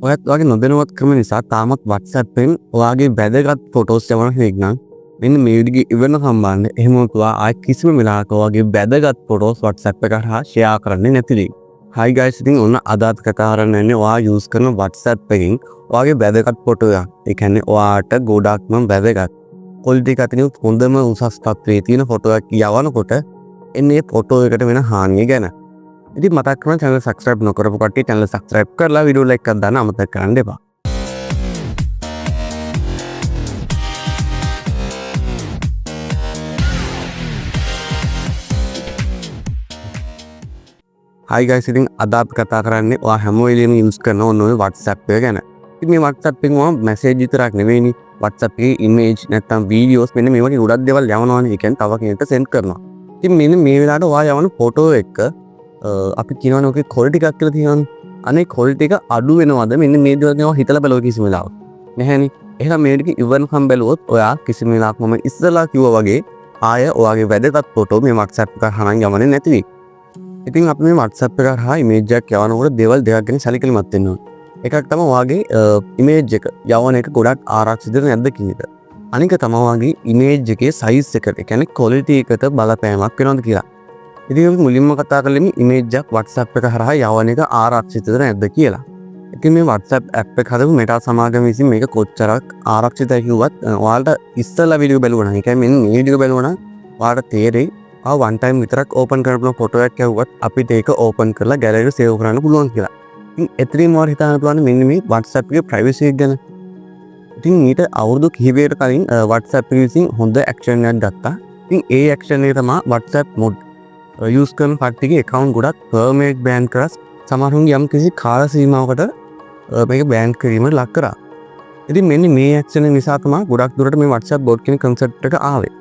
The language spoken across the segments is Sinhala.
ඔයත් වගේ නොදැනුවත්කම නිසා තාමත් WhatsApp එකෙන් ඔයාගේ වැදගත් ෆොටෝස් යවන කෙනෙක් නම් මෙන්න මේ විදිහේ ඉවරන සම්බන්ධ එහෙම ඔයා ආයි කිසිම වෙලාවක ඔයාගේ වැදගත් ෆොටෝස් WhatsApp එකට හරහා ෂෙයා කරන්නේ නැති දෙයක්. Hi guys, ඉතින් ඔන්න අද කතා කරන්නේ ඔයා යූස් කරන WhatsApp එකෙන් ඔයාගේ වැදගත් ෆොටෝ එකක්. ඒ කියන්නේ ඔයාට ගොඩක්ම වැදගත් ක්වොලිටි එක අතරින් හොඳම උසස් තත්ත්වයේ තියෙන ෆොටෝ එකක් යවනකොට එන්නේ ෆොටෝ එකට වෙන හානිය ගැන. ඉතින් මතක් කරන channel subscribe නොකරපු කට්ටිය channel subscribe කරලා වීඩියෝ like එකක් දාන්න අමතක කරන්න එපා. Hi guys, ඉතින් අද අපි කතා කරන්නේ ඔයා හැම වෙලෙම use කරන ඕන ඔය WhatsApp එක ගැන. ඉතින් මේ WhatsApp එකෙන් ඔයා message විතරක් නෙවෙයිනේ WhatsApp එකේ image නැත්නම් videos මෙන්න මේ වගේ ගොඩක් දේවල් යවනවානේ. ඒ කියන්නේ තව කෙනෙක්ට send කරනවා. ඉතින් මෙන්න මේ වෙලාවට ඔයා යවන ෆොටෝ එක අපි කියනවනේ ඔකේ quality එකක් කියලා තියෙනවනේ. අනේ quality එක අඩු වෙනවද මෙන්න මේ දේවල් ගැන හිතලා බලව කිසිම වෙලාවක. නැහැනේ. එහෙනම් මේ ටික ඉවරනකම් බැලුවොත් ඔයා කිසිම වෙලාවක මම ඉස්සලා කිව්වා වගේ ආය ඔයාගේ වැදගත් ෆොටෝ මේ WhatsApp එක හරහා යවන්නේ නැති වෙයි. ඉතින් අපි මේ WhatsApp එක හරහා image එකක් යවනකොට දේවල් දෙකක් ගැන සැලකිලිමත් වෙන්න ඕනේ. එකක් තමයි ඔයාගේ image එක යවන එක ගොඩක් ආරක්ෂිතද නැද්ද කියන එක. අනික තමයි ඔයාගේ image එකේ size එක, ඒ කියන්නේ quality එකට බලපෑමක් වෙනවද කියලා. ඉතින් අපි මුලින්ම කතා කරන්නේ image එකක් WhatsApp එක හරහා යවන එක ආරක්ෂිතද නැද්ද කියලා. ඉතින් මේ WhatsApp app එක හදපු Meta සමාගම විසින් මේක කොච්චරක් ආරක්ෂිතයි කිව්වත් ඔයාලට ඉස්සලා වීඩියෝ බලුවා නම්, ඒ කියන්නේ මෙන්න මේ වීඩියෝ බලුවා නම් ඔයාලට තේරෙයි one time විතරක් ඕපන් කරපු ෆොටෝ එකක් යවුවත් අපිට ඒක ඕපන් කරලා ගැලරි එක සේව් කරන්න පුළුවන් කියලා. ඉතින් එතනින් මාර හිතන්න පුළුවන් මෙන්න මේ WhatsApp එකේ privacy එක ගැන. ඉතින් ඊට අවුරුදු කිහිපයකට කලින් WhatsApp එක විසින් හොඳ action එකක් ගත්තා. ඉතින් ඒ action එක තමයි WhatsApp mod use කරන කට්ටියගේ account ගොඩක් permanent ban කරලා සමහරුන්ගේ යම් කිසි කාල සීමාවකට මේක ban කිරීමට ලක් කරා. ඉතින් මෙන්න මේ action එක නිසා තමයි ගොඩක් දුරට මේ WhatsApp bot කියන concept එක ආවේ.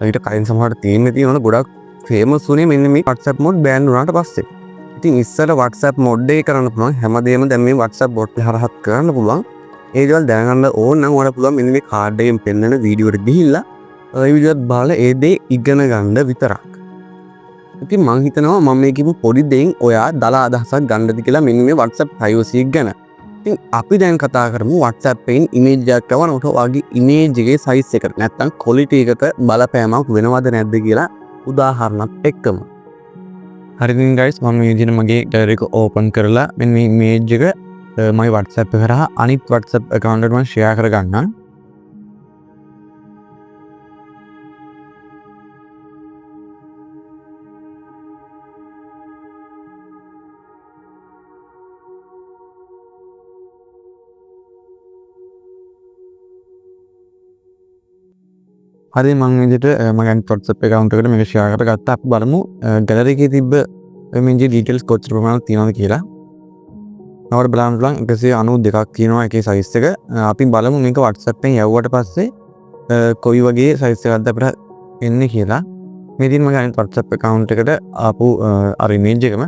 ඊට කලින් සමහරට තියෙන ගොඩක් ෆේමස් වුණේ මෙන්න මේ WhatsApp mod ban වුණාට පස්සේ. ඉතින් ඉස්සර WhatsApp mod එක කරන්න පුළුවන් හැමදේම දැන් මේ WhatsApp bot එක හරහා කරන්න පුළුවන්. ඒ දේවල් දැනගන්න ඕන නම් ඔයාලට පුළුවන් මෙන්න මේ කාඩ් එකෙන් පෙන්නන වීඩියෝ එකට ගිහිල්ලා ඒ වීඩියෝත් බලලා ඒ දේ ඉගෙන ගන්න විතරක්. ඉතින් මම හිතනවා මම මේ කියපු පොඩි දෙයින් ඔයා දල අදහසක් ගන්නද කියලා මෙන්න මේ WhatsApp privacy එක ගැන. ඉතින් අපි දැන් කතා කරමු WhatsApp එකෙන් image එකක් යවනකොට ඔයාගේ image එකේ size එක නැත්නම් quality එකට බලපෑමක් වෙනවද නැද්ද කියලා උදාහරණයක් එක්කම. හරි ඉතින් guys මම මේ විදිහට මගේ gallery එක open කරලා මෙන්න මේ image එක මගේ WhatsApp එක කරා අනිත් WhatsApp account එකට මම share කරගන්නම්. හරි මම විදිහට මගේ WhatsApp account එකට මේක share කරගත්තා. අපි බලමු gallery එකේ තිබ්බ image details කොච්චර ප්‍රමාණයක් තියෙනවද කියලා. නවර බලන්න පුළුවන් 192ක් තියෙනවා එකේ size එක. අපි බලමු මේක WhatsApp එකෙන් යවුවට පස්සේ කොයි වගේ size එකක්ද අපිට එන්නේ කියලා. මේ දින මගේ අනිත් WhatsApp account එකට ආපු අර image එකම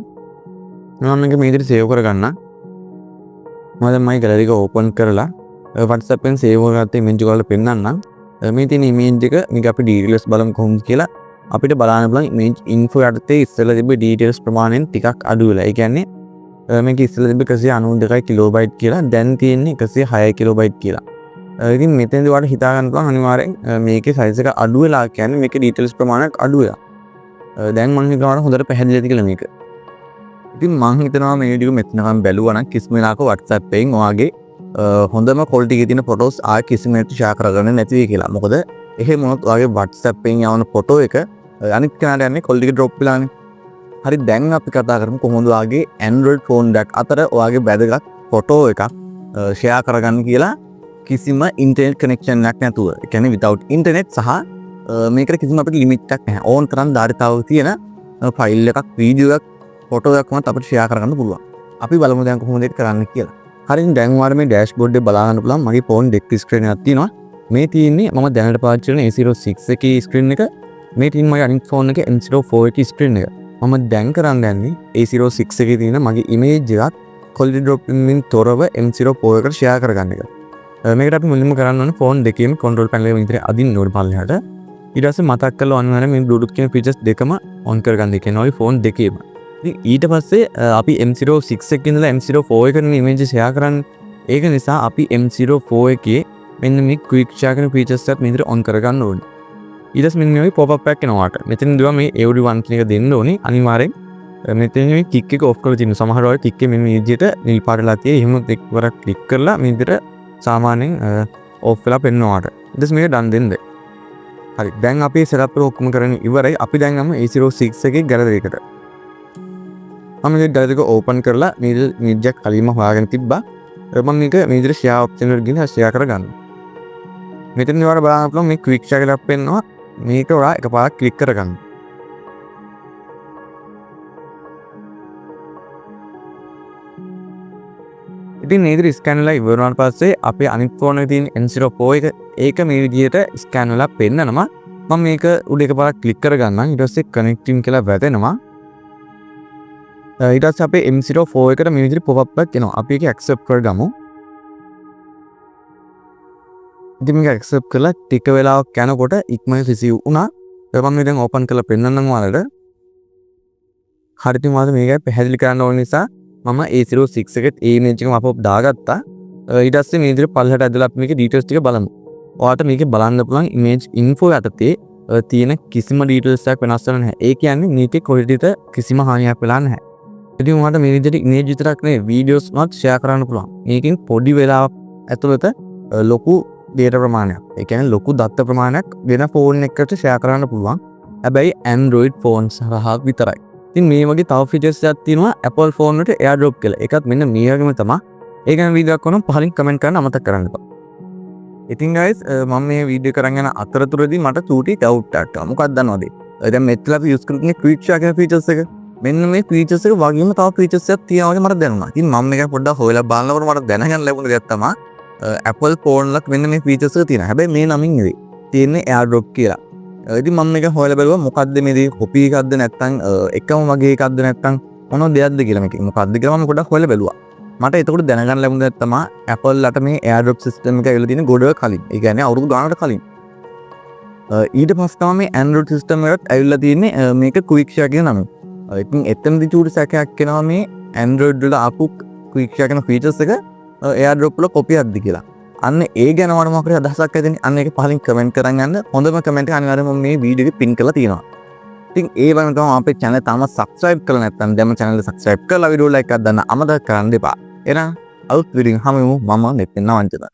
මම මේක මේ විදිහට save කරගන්න. මම දැන් මගේ gallery එක open කරලා WhatsApp එකෙන් save කරගත්ත image එක වල පෙන්නන්නම්. මේ තියෙන image එක මේක අපි details බලමු කොහොමද කියලා. අපිට බලන්න පුළුවන් image info යටතේ ඉස්සෙල්ලා තිබ්බ details ප්‍රමාණයෙන් ටිකක් අඩු වෙලා. ඒ කියන්නේ මේක ඉස්සෙල්ලා තිබ්බ 192 කිලෝබයිට් කියලා දැන් තියෙන්නේ 106 කිලෝබයිට් කියලා. ඉතින් මෙතනදී ඔයාලට හිතා ගන්න පුළුවන් අනිවාර්යෙන් මේකේ size එක අඩු වෙලා කියන්නේ මේකේ details ප්‍රමාණයක් අඩු වෙලා. දැන් මම හිතනවා හොඳට පැහැදිලි ඇති කියලා මේක. ඉතින් මම හිතනවා මේ වීඩියෝ මෙතනකම් බැලුවා නම් කිසිම වෙලාවක WhatsApp එකෙන් ඔයාගේ හොඳම quality එකේ තියෙන photos ආයෙ කිසිම කෙනෙක්ට share කරගන්න නැති වෙයි කියලා. මොකද එහෙම වුණොත් ඔයාගේ WhatsApp එකෙන් යවන photo එක අනිත් කෙනාට යන්නේ quality එක drop වෙලානේ. හරි දැන් අපි කතා කරමු කොහොමද ඔයාගේ Android phone එකක් අතර ඔයාගේ වැදගත් photo එකක් share කරගන්න කියලා කිසිම internet connection එකක් නැතුව. ඒ කියන්නේ without internet සහ මේකට කිසිම අපිට limit එකක් නැහැ. ඕන තරම් ධාරිතාවක තියෙන file එකක්, video එකක්, photo එකක් වුණත් අපිට share කරගන්න පුළුවන්. අපි බලමු දැන් කොහොමද ඒක කරන්න කියලා. හරින් දැන් ඔයාලා මේ dashboard එක බලා ගන්න පුළුවන් මගේ phone deck screen එකක් තියෙනවා. මේ තියෙන්නේ මම දැනට පාවිච්චි කරන A06 එකේ screen එක. මේ තියෙන මගේ අනිත් phone එකේ M04 එකේ screen එක. මම දැන් කරන්න යන්නේ A06 එකේ තියෙන මගේ image එකත් quality drop එකෙන් තොරව M04 එකට share කරගන්න එක. මේකට අපි මුලින්ම කරන්න ඕනේ phone දෙකේම control panel එක විතරේ අදින්න ඕනේ පල්ලෙහාට. ඊට පස්සේ මතක් කරලා අනිවාර්යයෙන් මේ Bluetooth කියන features දෙකම on කරගන්න කියනවා මේ phone දෙකේම. ඊට පස්සේ අපි M06 එකේ ඉඳලා M04 එකට image share කරන්නේ. ඒක නිසා අපි M04 එකේ මෙන්න මේ quick share කරන features එකත් මේ විදිහට on කරගන්න ඕනේ. ඊට පස්සේ මෙන්න මේ pop up එකක් එනවාට. මෙතන දුවා මේ everyone කියන එක දෙන්න ඕනේ. අනිවාර්යෙන් මෙතන මේ kick එක off කරලා තියෙනවා. සමහර වෙලාවට kick එක මෙන්න මේ විදිහට නිල් පාටලා තියෙයි. එහෙම එක්වරක් click කරලා මේ විදිහට සාමාන්‍යයෙන් off වෙලා පෙන්නනවාට. ඊට පස්සේ මේක done දෙන්න. හරි. දැන් අපි setup එක ඔක්කොම කරගෙන ඉවරයි. අපි දැන් යමු A06 එකේ gallery එකට. මම මේ gallery එක open කරලා මේ jack කලින්ම හොයාගෙන තිබ්බා. මම මේක මේ විදිහට share option එකට ගිහින් share කරගන්න. මෙතන ඔයාලා බලන්න පුළුවන් මේ quick share එකක් පෙන්නනවා. මේක ඔයා එකපාරක් ක්ලික් කරගන්න. ඉතින් මේ විදිහට ස්කෑන් වෙලා ඉවර වුණාට පස්සේ අපේ අනිත් ෆෝන් එකේ තියෙන N04 එක ඒක මේ විදිහට ස්කෑන් වෙලා පෙන්නනවා. මම මේක උඩ එකපාරක් ක්ලික් කරගන්නම්. ඊට පස්සේ කනෙක්ටින් කියලා වැටෙනවා. ඊට පස්සේ අපේ M04 එකට මේ විදිහට pop up එකක් එනවා. අපි ඒක accept කරගමු. ඉතින් මේක accept කරලා ටික වෙලාවක් යනකොට ඉක්මනට receive වුණා. මම මේ දැන් open කරලා පෙන්නන්නම් ඔයාලට. හරියට මාත් මේක පැහැදිලි කරන්න ඕන නිසා මම A06 එකේ ඒ image එකම අපව දාගත්තා. ඊට පස්සේ මේ විදිහට පල්ලෙහාට ඇදලා අපි මේකේ details ටික බලමු. ඔයාලට මේකේ බලන්න පුළුවන් image info යටතේ තියෙන කිසිම details එකක් වෙනස් වෙලා නැහැ. ඒ කියන්නේ මේකේ quality එක කිසිම හානියක් වෙලා නැහැ. ඉතින් ඔයාලට මේ විදිහට image විතරක් නෙවෙයි videos උනත් share කරන්න පුළුවන්. මේකෙන් පොඩි වෙලාවක් ඇතුළත ලොකු data ප්‍රමාණයක්. ඒ කියන්නේ ලොකු දත්ත ප්‍රමාණයක් වෙන phone එකකට share කරන්න පුළුවන්. හැබැයි Android phones හරහා විතරයි. ඉතින් මේ වගේ තව features එකක් තියෙනවා Apple phone වලට AirDrop කියලා. ඒකත් මෙන්න මේ වගේම තමයි. ඒක ගැන වීඩියෝ එකක් වුණොත් පහලින් කමෙන්ට් කරන්න අමතක කරන්න එපා. ඉතින් guys මම මේ වීඩියෝ කරන් යන අතරතුරදී මට චූටි doubt එකක් ආවා. මොකක්ද දන්නවද? දැන් මෙතන අපි use කරන්නේ quick share කියන features එක. මෙන්න මේ features එක වගේම තව features එකක් තියෙනවා වගේ මට දැනුණා. ඉතින් මම මේක පොඩ්ඩක් හොයලා බලනකොට මට දැනගන්න ලැබුණ දෙයක් තමයි Apple phone වල මෙන්න මේ features එක තියෙනවා. හැබැයි මේ නමින් නෙවෙයි. තියෙන්නේ AirDrop කියලා. ඉතින් මම මේක හොයලා බලුවා මොකද්ද මේ දේ කොපි එකක්ද නැත්නම් එකම වගේ එකක්ද නැත්නම් මොනවද දෙයක්ද කියලා මේක මොකද්ද කියලා මම පොඩ්ඩක් හොයලා බැලුවා. මට එතකොට දැනගන්න ලැබුණ දේ තමයි Apple ලට මේ AirDrop system එක ඇවිල්ලා තියෙන ගොඩක් කලින්. ඒ කියන්නේ අවුරුදු ගානකට කලින්. ඊට පස්සේ තමයි මේ Android system එකත් ඇවිල්ලා තියෙන්නේ මේක quick share කියන නම. ඉතින් එතනදි චූටි සැකයක් එනවා මේ Android වල ආපු quick share කියන features එක AirDrop වල කොපියක්ද කියලා. අන්න ඒ ගැන වරම අපිට අදහසක් ඇතිනේ. අන්න ඒක පහලින් කමෙන්ට් කරන් යන්න. හොඳම කමෙන්ට් එක අනිවාර්යයෙන්ම මම මේ වීඩියෝ එකේ පින් කරලා තියෙනවා. ඉතින් ඒ වගේම තමයි අපේ channel තාම subscribe කරලා නැත්නම් දැන් channel එක subscribe කරලා වීඩියෝ like එකක් දාන්න අමතක කරන්න එපා. එහෙනම් අලුත් වීඩියෝ හමුවෙමු. මම නෙත් නවංචන.